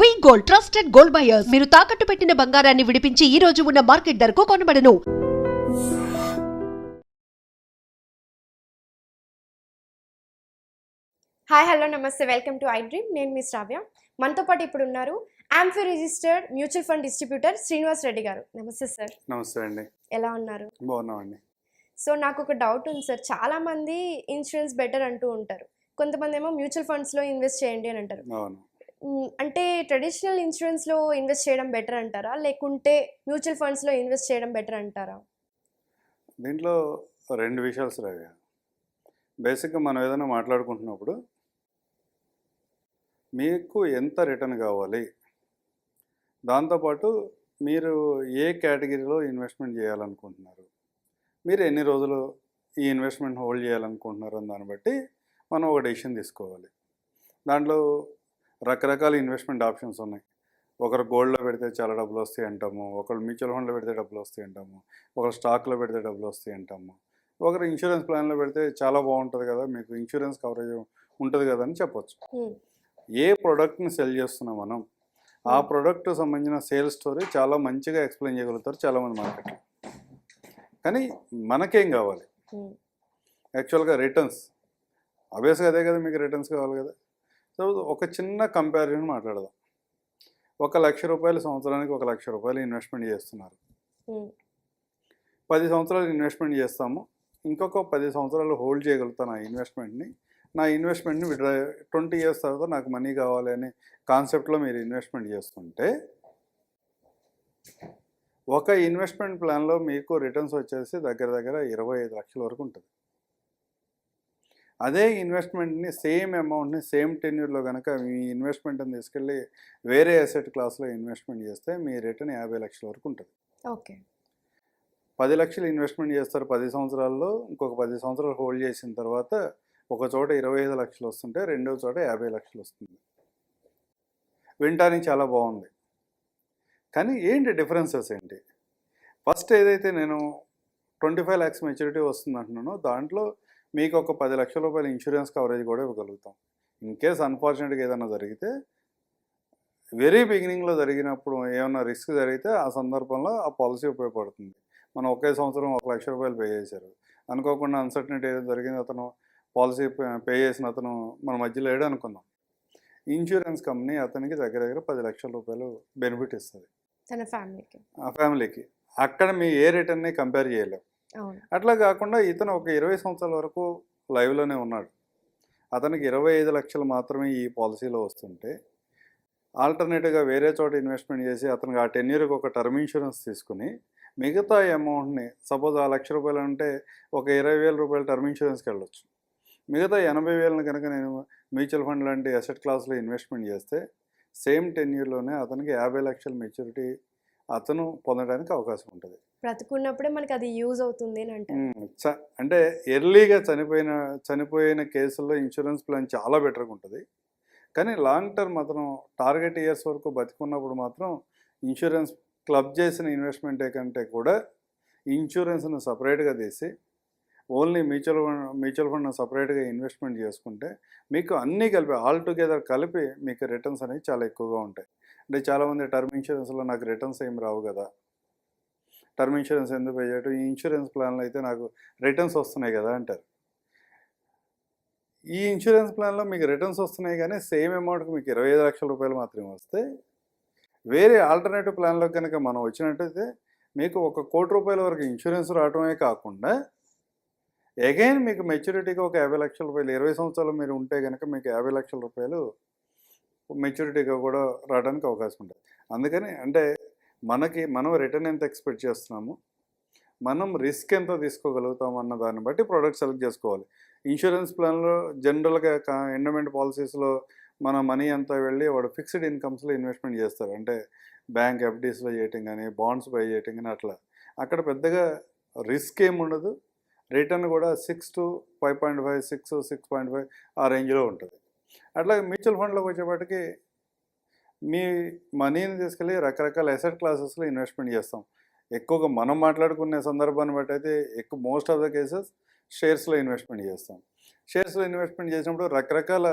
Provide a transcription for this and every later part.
Gold trusted gold buyers మీరు తాకట్టు పెట్టిన బంగారాన్ని విడిపించి ఈ రోజు ఉన్న మార్కెట్ ధరకు కొనబడను. హాయ్ హలో నమస్తే, వెల్కమ్ టు ఐ డ్రీమ్. నేను మీ శ్రావ్య. మనతో పాటు ఇప్పుడు ఉన్నారు amphi registered mutual fund distributor Srinivas Reddy గారు. నమస్తే సార్. నమస్తే అండి. ఎలా ఉన్నారు? బాగున్నామండి. సో నాకు ఒక డౌట్ ఉంది సార్. చాలా మంది ఇన్సూరెన్స్ బెటర్ అంటూ ఉంటారు, కొంతమంది ఏమో మ్యూచువల్ ఫండ్స్లో ఇన్వెస్ట్ చేయండి అని అంటారు. అవును. అంటే ట్రెడిషనల్ ఇన్సూరెన్స్లో ఇన్వెస్ట్ చేయడం బెటర్ అంటారా, లేకుంటే మ్యూచువల్ ఫండ్స్లో ఇన్వెస్ట్ చేయడం బెటర్ అంటారా? దీంట్లో రెండు విషయాలు సార్. అవి బేసిక్గా మనం ఏదైనా మాట్లాడుకుంటున్నప్పుడు మీకు ఎంత రిటర్న్ కావాలి, దాంతోపాటు మీరు ఏ కేటగిరీలో ఇన్వెస్ట్మెంట్ చేయాలనుకుంటున్నారు, మీరు ఎన్ని రోజులు ఈ ఇన్వెస్ట్మెంట్ హోల్డ్ చేయాలనుకుంటున్నారు అని దాన్ని బట్టి మనం ఒక డెసిషన్ తీసుకోవాలి. దాంట్లో రకరకాల ఇన్వెస్ట్మెంట్ ఆప్షన్స్ ఉన్నాయి. ఒకరు గోల్డ్లో పెడితే చాలా డబ్బులు వస్తాయి అంటాము, ఒకరు మ్యూచువల్ ఫండ్లో పెడితే డబ్బులు వస్తాయి అంటాము, ఒకరు స్టాక్లో పెడితే డబ్బులు వస్తాయి అంటాము, ఒకరు ఇన్సూరెన్స్ ప్లాన్లో పెడితే చాలా బాగుంటుంది కదా, మీకు ఇన్సూరెన్స్ కవరేజ్ ఉంటుంది కదా అని చెప్పొచ్చు. ఏ ప్రోడక్ట్ని సెల్ చేస్తున్నాం మనం, ఆ ప్రోడక్ట్ సంబంధించిన సేల్స్ స్టోరీ చాలా మంచిగా ఎక్స్ప్లెయిన్ చేయగలుగుతారు చాలామంది మార్కెట్లో. కానీ మనకేం కావాలి? యాక్చువల్గా రిటర్న్స్. ఆబ్వియస్గా అదే కదా, మీకు రిటర్న్స్ కావాలి కదా. సో ఒక చిన్న కంపారిజన్ మాట్లాడదాం. 1 లక్ష రూపాయలు సంవత్సరానికి 1 లక్ష రూపాయలు ఇన్వెస్ట్మెంట్ చేస్తున్నారు. 10 సంవత్సరాలు ఇన్వెస్ట్మెంట్ చేస్తాము, ఇంకొక 10 సంవత్సరాలు హోల్డ్ చేయగలుగుతాను ఆ ఇన్వెస్ట్మెంట్ని. నా ఇన్వెస్ట్మెంట్ని విడ్రా 20 ఇయర్స్ తర్వాత నాకు మనీ కావాలి అనే కాన్సెప్ట్లో మీరు ఇన్వెస్ట్మెంట్ చేస్తుంటే ఒక ఇన్వెస్ట్మెంట్ ప్లాన్లో మీకు రిటర్న్స్ వచ్చేసి దగ్గర 25 లక్షల వరకు ఉంటుంది. అదే ఇన్వెస్ట్మెంట్ని సేమ్ అమౌంట్ని సేమ్ టెన్యూర్లో కనుక మీ ఇన్వెస్ట్మెంట్ని తీసుకెళ్ళి వేరే అసెట్ క్లాస్లో ఇన్వెస్ట్మెంట్ చేస్తే మీ రిటర్న్ 50 లక్షల వరకు ఉంటుంది. ఓకే. 10 లక్షలు ఇన్వెస్ట్మెంట్ చేస్తారు 10 సంవత్సరాల్లో, ఇంకొక 10 సంవత్సరాలు హోల్డ్ చేసిన తర్వాత ఒక చోట 25 లక్షలు వస్తుంటే రెండో చోట 50 లక్షలు వస్తుంది. వినటానికి చాలా బాగుంది, కానీ ఏంటి డిఫరెన్సెస్ ఏంటి? ఫస్ట్ ఏదైతే నేను 25 lakhs మెచ్యూరిటీ వస్తుంది అంటున్నానో దాంట్లో మీకు ఒక 10 లక్షల రూపాయల ఇన్సూరెన్స్ కవరేజ్ కూడా ఇవ్వగలుగుతాం. ఇన్ కేస్ అన్ఫార్చునేట్గా ఏదైనా జరిగితే, వెరీ బిగినింగ్లో జరిగినప్పుడు ఏమైనా రిస్క్ జరిగితే ఆ సందర్భంలో ఆ పాలసీ ఉపయోగపడుతుంది. మనం ఒకే సంవత్సరం 1 లక్ష రూపాయలు పే చేశారు, అనుకోకుండా అన్సర్టనిటీ ఏదో జరిగింది, అతను పాలసీ పే చేసిన అతను మన మధ్యలో లేడు అనుకుందాం. ఇన్సూరెన్స్ కంపెనీ అతనికి దగ్గర 10 లక్షల రూపాయలు బెనిఫిట్ ఇస్తుంది తన ఫ్యామిలీకి, ఆ ఫ్యామిలీకి. అక్కడ మీ ఏ రిటర్న్ని కంపేర్ చేయలేం. అట్లా కాకుండా ఇతను ఒక 20 సంవత్సరాల వరకు లైవ్లోనే ఉన్నాడు, అతనికి 25 లక్షలు మాత్రమే ఈ పాలసీలో వస్తుంటే, ఆల్టర్నేటివ్గా వేరే చోట ఇన్వెస్ట్మెంట్ చేసి అతనికి ఆ 10 years ఒక టర్మ్ ఇన్సూరెన్స్ తీసుకుని మిగతా అమౌంట్ని, సపోజ్ ఆ 1 లక్ష రూపాయలు అంటే ఒక 20,000 రూపాయలు టర్మ్ ఇన్సూరెన్స్కి వెళ్ళొచ్చు, మిగతా 80,000 కనుక నేను మ్యూచువల్ ఫండ్ లాంటి అసెట్ క్లాస్లో ఇన్వెస్ట్మెంట్ చేస్తే సేమ్ 10 yearsలోనే అతనికి 50 లక్షల మెచ్యూరిటీ అతను పొందడానికి అవకాశం ఉంటుంది. బ్రతుకున్నప్పుడే మనకి అది యూజ్ అవుతుంది అని అంటే. అంటే ఎర్లీగా చనిపోయిన కేసుల్లో ఇన్సూరెన్స్ ప్లాన్ చాలా బెటర్గా ఉంటుంది. కానీ లాంగ్ టర్మ్ అతను టార్గెట్ ఇయర్స్ వరకు బతికున్నప్పుడు మాత్రం ఇన్సూరెన్స్ క్లబ్ చేసిన ఇన్వెస్ట్మెంటే కంటే కూడా ఇన్సూరెన్స్ను సపరేట్గా తీసి ఓన్లీ మ్యూచువల్ ఫండ్ సపరేట్గా ఇన్వెస్ట్మెంట్ చేసుకుంటే మీకు అన్నీ కలిపి ఆల్ టుగెదర్ కలిపి మీకు రిటర్న్స్ అనేవి చాలా ఎక్కువగా ఉంటాయి. అంటే చాలామంది టర్మ్ ఇన్సూరెన్స్లో నాకు రిటర్న్స్ ఏం రావు కదా, టర్మ్ ఇన్సూరెన్స్ ఎందుకు పే చేయటం, ఈ ఇన్సూరెన్స్ ప్లాన్లో అయితే నాకు రిటర్న్స్ వస్తున్నాయి కదా అంటారు. ఈ ఇన్సూరెన్స్ ప్లాన్లో మీకు రిటర్న్స్ వస్తున్నాయి కానీ సేమ్ అమౌంట్కి మీకు 25 లక్షల రూపాయలు మాత్రమే వస్తే, వేరే ఆల్టర్నేటివ్ ప్లాన్లో కనుక మనం వచ్చినట్టయితే మీకు 1 కోటి రూపాయల వరకు ఇన్సూరెన్స్ రావటమే కాకుండా అగైన్ మీకు మెచ్యూరిటీగా ఒక 50 లక్షల రూపాయలు, 20 సంవత్సరాలు మీరు ఉంటే కనుక మీకు 50 లక్షల రూపాయలు మెచ్యూరిటీగా కూడా రావడానికి అవకాశం ఉంటుంది. అందుకని అంటే మనం రిటర్న్ ఎంత ఎక్స్పెక్ట్ చేస్తున్నాము, మనం రిస్క్ ఎంత తీసుకోగలుగుతాం అన్న దాన్ని బట్టి ప్రోడక్ట్ సెలెక్ట్ చేసుకోవాలి. ఇన్సూరెన్స్ ప్లాన్లో జనరల్గా ఎండోమెంట్ పాలసీస్లో మన మనీ అంతా వెళ్ళి వాడు ఫిక్స్డ్ ఇన్కమ్స్లో ఇన్వెస్ట్మెంట్ చేస్తారు. అంటే బ్యాంక్ ఎఫ్డీస్లో చేయటం కానీ, బాండ్స్ బై చేయటం కానీ, అట్లా అక్కడ పెద్దగా రిస్క్ ఏముండదు. రిటర్న్ కూడా 6 to 5.5, 6.5 ఆ రేంజ్లో ఉంటుంది. అట్లాగే మ్యూచువల్ ఫండ్లోకి వచ్చేపాటికి మీ మనీని తీసుకెళ్ళి రకరకాల అసెట్ క్లాసెస్లో ఇన్వెస్ట్మెంట్ చేస్తాం. ఎక్కువగా మనం మాట్లాడుకునే సందర్భాన్ని బట్టి అయితే మోస్ట్ ఆఫ్ ద కేసెస్ షేర్స్లో ఇన్వెస్ట్మెంట్ చేస్తాం. షేర్స్లో ఇన్వెస్ట్మెంట్ చేసినప్పుడు రకరకాల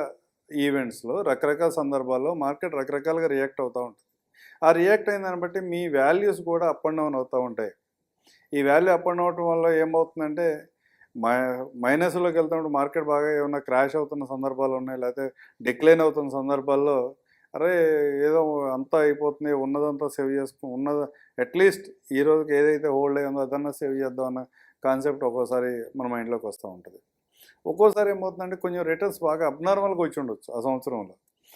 ఈవెంట్స్లో రకరకాల సందర్భాల్లో మార్కెట్ రకరకాలుగా రియాక్ట్ అవుతూ ఉంటుంది. ఆ రియాక్ట్ అయిన దాన్ని బట్టి మీ వాల్యూస్ కూడా అప్ అండ్ డౌన్ అవుతూ ఉంటాయి. ఈ వాల్యూ అప్ అండ్ అవటం వల్ల ఏమవుతుందంటే మైనస్లోకి వెళ్తున్నప్పుడు మార్కెట్ బాగా ఏమైనా క్రాష్ అవుతున్న సందర్భాలు ఉన్నాయి, లేకపోతే డిక్లైన్ అవుతున్న సందర్భాల్లో అరే ఏదో అంతా అయిపోతుంది, ఉన్నదంతా సేవ్ ఉన్నది అట్లీస్ట్ ఈ రోజుకి ఏదైతే హోల్డ్ అయ్యిందో అదన్నా సేవ్ చేద్దాం అన్న కాన్సెప్ట్ ఒక్కోసారి మన మైండ్లోకి వస్తూ ఉంటుంది. ఒక్కోసారి ఏమవుతుందంటే కొంచెం రిటర్న్స్ బాగా అబ్నార్మల్గా వచ్చి ఉండొచ్చు ఆ సంవత్సరంలో.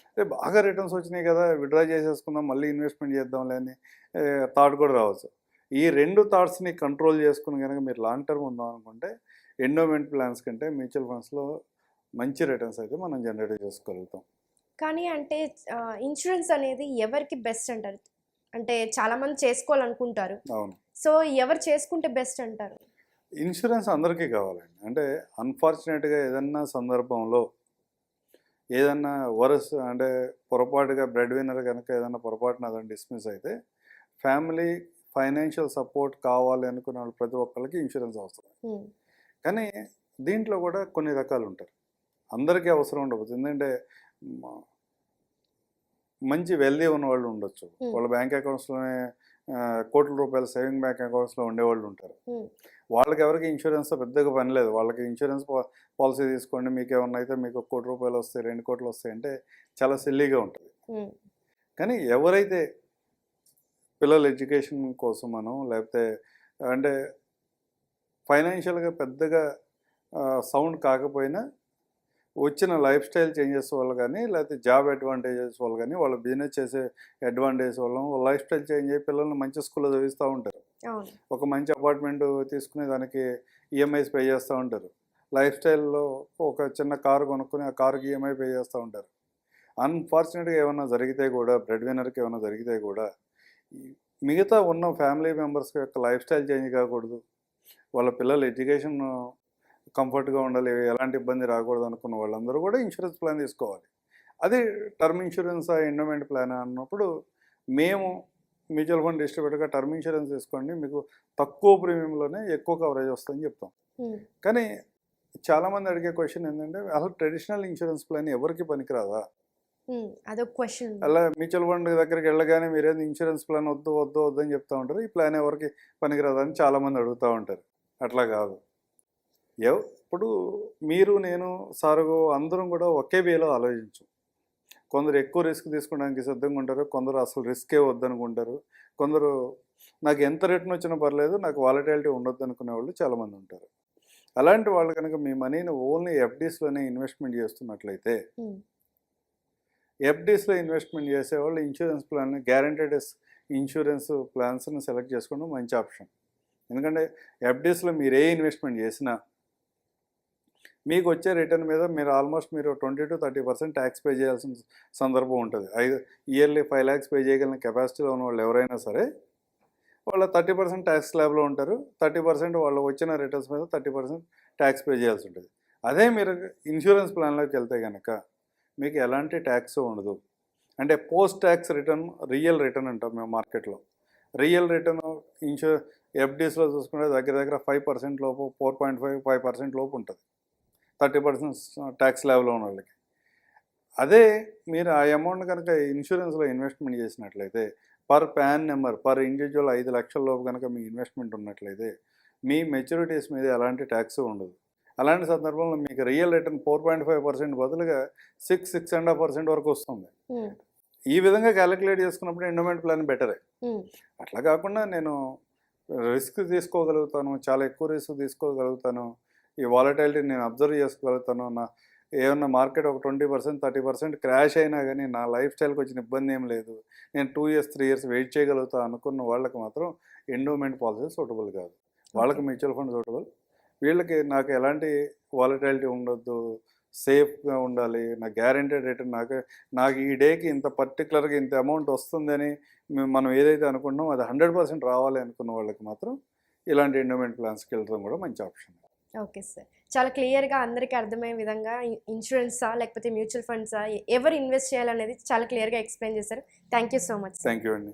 అంటే బాగా రిటర్న్స్ వచ్చినాయి కదా, విత్డ్రా చేసేసుకుందాం, మళ్ళీ ఇన్వెస్ట్మెంట్ చేద్దాంలే అని థాట్ కూడా రావచ్చు. ఈ రెండు థాట్స్ని కంట్రోల్ చేసుకుని కనుక మీరు లాంగ్ టర్మ్ ఉందాం అనుకుంటే ఎండోమెంట్ ప్లాన్స్ కంటే మ్యూచువల్ ఫండ్స్లో మంచి రిటర్న్స్ అయితే మనం జనరేట్ చేసుకోగలుగుతాం. కానీ అంటే ఇన్సూరెన్స్ అనేది ఎవరికి బెస్ట్ అంటారు? అంటే చాలామంది చేసుకోవాలనుకుంటారు. అవును, సో ఎవరు చేసుకుంటే బెస్ట్ అంటారు? ఇన్సూరెన్స్ అందరికీ కావాలండి. అంటే అన్ఫార్చునేట్గా ఏదన్నా సందర్భంలో ఏదన్నా అంటే పొరపాటుగా బ్రెడ్ విన్నర్ కనుక ఏదన్నా పొరపాటున అదని డిస్మిస్ అయితే ఫ్యామిలీ ఫైనాన్షియల్ సపోర్ట్ కావాలి అనుకున్న వాళ్ళు ప్రతి ఒక్కరికి ఇన్సూరెన్స్ అవసరం. కానీ దీంట్లో కూడా కొన్ని రకాలు ఉంటారు, అందరికీ అవసరం ఉండవచ్చు. ఎందుకంటే మంచి వెల్దీ ఉన్న వాళ్ళు ఉండొచ్చు, వాళ్ళ బ్యాంక్ అకౌంట్స్లోనే కోట్ల రూపాయల సేవింగ్ బ్యాంక్ అకౌంట్స్లో ఉండేవాళ్ళు ఉంటారు. వాళ్ళకి ఎవరికి ఇన్సూరెన్స్ పెద్దగా పని లేదు. వాళ్ళకి ఇన్సూరెన్స్ పాలసీ తీసుకోండి, మీకు ఏమన్నా అయితే మీకు 1 కోటి రూపాయలు వస్తాయి, 2 కోట్లు వస్తాయి అంటే చాలా సిల్లీగా ఉంటుంది. కానీ ఎవరైతే పిల్లల ఎడ్యుకేషన్ కోసమనో లేకపోతే అంటే ఫైనాన్షియల్గా పెద్దగా సౌండ్ కాకపోయినా వచ్చిన లైఫ్ స్టైల్ చేంజెస్ వల్ల కానీ లేకపోతే జాబ్ అడ్వాంటేజెస్ వల్ల కానీ వాళ్ళ బిజినెస్ చేసే అడ్వాంటేజ్ వల్ల లైఫ్ స్టైల్ చేంజ్ అయ్యి పిల్లల్ని మంచి స్కూల్లో చదివిస్తూ ఉంటారు. ఒక మంచి అపార్ట్మెంట్ తీసుకుని దానికి ఈఎంఐస్ పే చేస్తూ ఉంటారు. లైఫ్ స్టైల్లో ఒక చిన్న కారు కొనుక్కొని ఆ కారుకి ఈఎంఐ పే చేస్తూ ఉంటారు. అన్ఫార్చునేట్గా ఏమైనా జరిగితే కూడా, బ్రెడ్ విన్నర్కి ఏమైనా జరిగితే కూడా మిగతా ఉన్న ఫ్యామిలీ మెంబర్స్ యొక్క లైఫ్ స్టైల్ చేంజ్ కాకూడదు, వాళ్ళ పిల్లల ఎడ్యుకేషన్ కంఫర్ట్గా ఉండాలి, ఎలాంటి ఇబ్బంది రాకూడదు అనుకున్న వాళ్ళందరూ కూడా ఇన్సూరెన్స్ ప్లాన్ తీసుకోవాలి. అది టర్మ్ ఇన్సూరెన్స్ ఎండోమెంట్ ప్లాన్ అన్నప్పుడు మేము మ్యూచువల్ ఫండ్ డిస్ట్రిబ్యూటర్గా టర్మ్ ఇన్సూరెన్స్ తీసుకోండి, మీకు తక్కువ ప్రీమియంలోనే ఎక్కువ కవరేజ్ వస్తుందని చెప్తాం. కానీ చాలామంది అడిగే క్వశ్చన్ ఏంటంటే అసలు ట్రెడిషనల్ ఇన్సూరెన్స్ ప్లాన్ ఎవరికి పనికిరాదా? అదొక క్వశ్చన్. అలా మ్యూచువల్ ఫండ్ దగ్గరికి వెళ్ళగానే మీరేది ఇన్సూరెన్స్ ప్లాన్ వద్దు వద్దు వద్దని చెప్తూ ఉంటారు, ఈ ప్లాన్ ఎవరికి పనికిరాదా అని చాలామంది అడుగుతూ ఉంటారు. అట్లా కాదు. ఇప్పుడు మీరు, నేను, సారుగు అందరం కూడా ఒకే వేలో ఆలోచించు. కొందరు ఎక్కువ రిస్క్ తీసుకోవడానికి సిద్ధంగా ఉంటారు, కొందరు అసలు రిస్కే వద్దనుకుంటారు, కొందరు నాకు ఎంత రిటర్న్ వచ్చినా పర్లేదు, నాకు వాలటిలిటీ ఉండొద్దు అనుకునే వాళ్ళు చాలామంది ఉంటారు. అలాంటి వాళ్ళు కనుక మీ మనీని ఓన్లీ ఎఫ్డీస్లోనే ఇన్వెస్ట్మెంట్ చేస్తున్నట్లయితే, ఎఫ్డీస్లో ఇన్వెస్ట్మెంట్ చేసేవాళ్ళు ఇన్సూరెన్స్ ప్లాన్, గ్యారంటీడ్ ఇన్సూరెన్స్ ప్లాన్స్ని సెలెక్ట్ చేసుకోవడం మంచి ఆప్షన్. ఎందుకంటే ఎఫ్డీస్లో మీరు ఏ ఇన్వెస్ట్మెంట్ చేసినా మీకు వచ్చే రిటర్న్ మీద మీరు ఆల్మోస్ట్ 20 to 30% ట్యాక్స్ పే చేయాల్సిన సందర్భం ఉంటుంది. ఇయర్లీ 5 lakhs పే చేయగలిగిన కెపాసిటీలో ఉన్న వాళ్ళు ఎవరైనా సరే వాళ్ళ 30% ట్యాక్స్ స్లాబ్లో ఉంటారు. 30% వాళ్ళు వచ్చిన రిటర్న్స్ మీద 30% ట్యాక్స్ పే చేయాల్సి ఉంటుంది. అదే మీరు ఇన్సూరెన్స్ ప్లాన్లోకి వెళ్తే కనుక మీకు ఎలాంటి ట్యాక్స్ ఉండదు. అంటే post tax return, real return అంటాం మేము మార్కెట్లో. రియల్ రిటర్న్ ఎఫ్డీస్లో చూసుకుంటే దగ్గర 5% లోపు, 4.5% లోపు ఉంటుంది 30% ట్యాక్స్ లెవెల్లో ఉన్న వాళ్ళకి. అదే మీరు ఆ అమౌంట్ కనుక ఇన్సూరెన్స్లో ఇన్వెస్ట్మెంట్ చేసినట్లయితే per pan number per individual 5 లక్షల లోపు కనుక మీ ఇన్వెస్ట్మెంట్ ఉన్నట్లయితే మీ మెచ్యూరిటీస్ మీద ఎలాంటి ట్యాక్స్ ఉండదు. అలాంటి సందర్భంలో మీకు రియల్ రిటర్న్ 4.5% బదులుగా 6.5% వరకు వస్తుంది. ఈ విధంగా క్యాలిక్యులేట్ చేసుకున్నప్పుడు ఎండోమెంట్ ప్లాన్ బెటరే. అట్లా కాకుండా నేను రిస్క్ తీసుకోగలుగుతాను, చాలా ఎక్కువ రిస్క్ తీసుకోగలుగుతాను, ఈ వాలటిలిటీ నేను అబ్జర్వ్ చేసుకోగలుగుతాను, ఏమన్నా మార్కెట్ ఒక 20% 30% క్రాష్ అయినా కానీ నా లైఫ్ స్టైల్కి వచ్చిన ఇబ్బంది ఏం లేదు, నేను 2 years 3 years వెయిట్ చేయగలుగుతాను అనుకున్న వాళ్ళకి మాత్రం ఎండోమెంట్ పాలసీ సూటబుల్ కాదు. వాళ్ళకి మ్యూచువల్ ఫండ్ సూటబుల్. వీళ్ళకి నాకు ఎలాంటి వాలటిలిటీ ఉండొద్దు, సేఫ్గా ఉండాలి, నా గ్యారెంటెడ్ రిటర్న్, నాకు ఈ డేకి ఇంత పర్టికులర్గా ఇంత అమౌంట్ వస్తుందని మనం ఏదైతే అనుకుంటున్నామో అది 100% రావాలి అనుకున్న వాళ్ళకి మాత్రం ఇలాంటి ఎండోమెంట్ ప్లాన్స్కి వెళ్ళడం కూడా మంచి ఆప్షన్. ఓకే సార్, చాలా క్లియర్గా అందరికీ అర్థమయ్యే విధంగా ఇన్సూరెన్సా లేకపోతే మ్యూచువల్ ఫండ్సా ఎవరు ఇన్వెస్ట్ చేయాలనేది చాలా క్లియర్గా ఎక్స్ప్లెయిన్ చేశారు. Thank you so much. Thank you అండి.